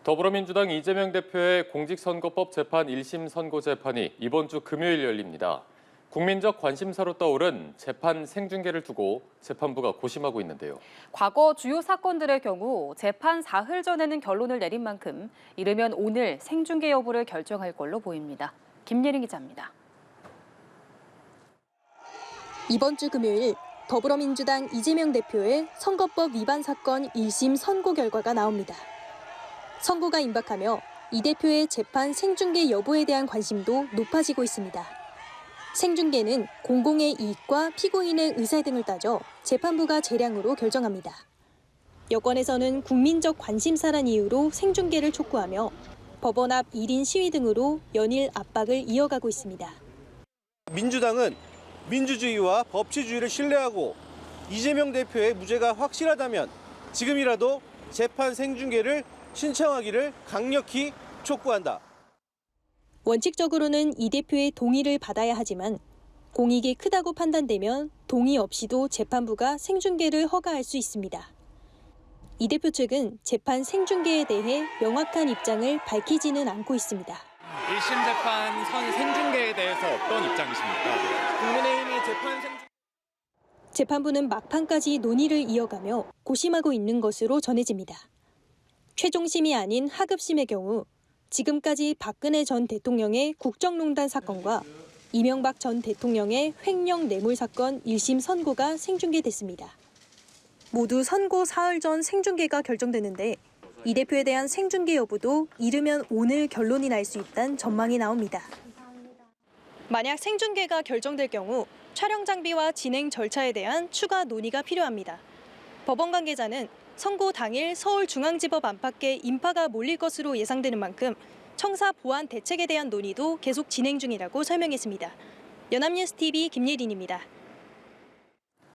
더불어민주당 이재명 대표의 공직선거법 재판 1심 선고 재판이 이번 주 금요일 열립니다. 국민적 관심사로 떠오른 재판 생중계를 두고 재판부가 고심하고 있는데요. 과거 주요 사건들의 경우 재판 사흘 전에는 결론을 내린 만큼 이르면 오늘 생중계 여부를 결정할 걸로 보입니다. 김예린 기자입니다. 이번 주 금요일 더불어민주당 이재명 대표의 선거법 위반 사건 1심 선고 결과가 나옵니다. 선고가 임박하며 이 대표의 재판 생중계 여부에 대한 관심도 높아지고 있습니다. 생중계는 공공의 이익과 피고인의 의사 등을 따져 재판부가 재량으로 결정합니다. 여권에서는 국민적 관심사란 이유로 생중계를 촉구하며 법원 앞 1인 시위 등으로 연일 압박을 이어가고 있습니다. 민주당은 민주주의와 법치주의를 신뢰하고 이재명 대표의 무죄가 확실하다면 지금이라도 재판 생중계를 신청하기를 강력히 촉구한다. 원칙적으로는 이 대표의 동의를 받아야 하지만 공익이 크다고 판단되면 동의 없이도 재판부가 생중계를 허가할 수 있습니다. 이 대표 측은 재판 생중계에 대해 명확한 입장을 밝히지는 않고 있습니다. 1심 재판 생중계에 대해서 어떤 입장이십니까? 국민의힘이 재판부는 막판까지 논의를 이어가며 고심하고 있는 것으로 전해집니다. 최종심이 아닌 하급심의 경우 지금까지 박근혜 전 대통령의 국정농단 사건과 이명박 전 대통령의 횡령 뇌물 사건 1심 선고가 생중계됐습니다. 모두 선고 사흘 전 생중계가 결정되는데 이 대표에 대한 생중계 여부도 이르면 오늘 결론이 날 수 있다는 전망이 나옵니다. 만약 생중계가 결정될 경우 촬영 장비와 진행 절차에 대한 추가 논의가 필요합니다. 법원 관계자는 선고 당일 서울중앙지법 안팎에 인파가 몰릴 것으로 예상되는 만큼 청사 보안 대책에 대한 논의도 계속 진행 중이라고 설명했습니다. 연합뉴스TV 김예린입니다.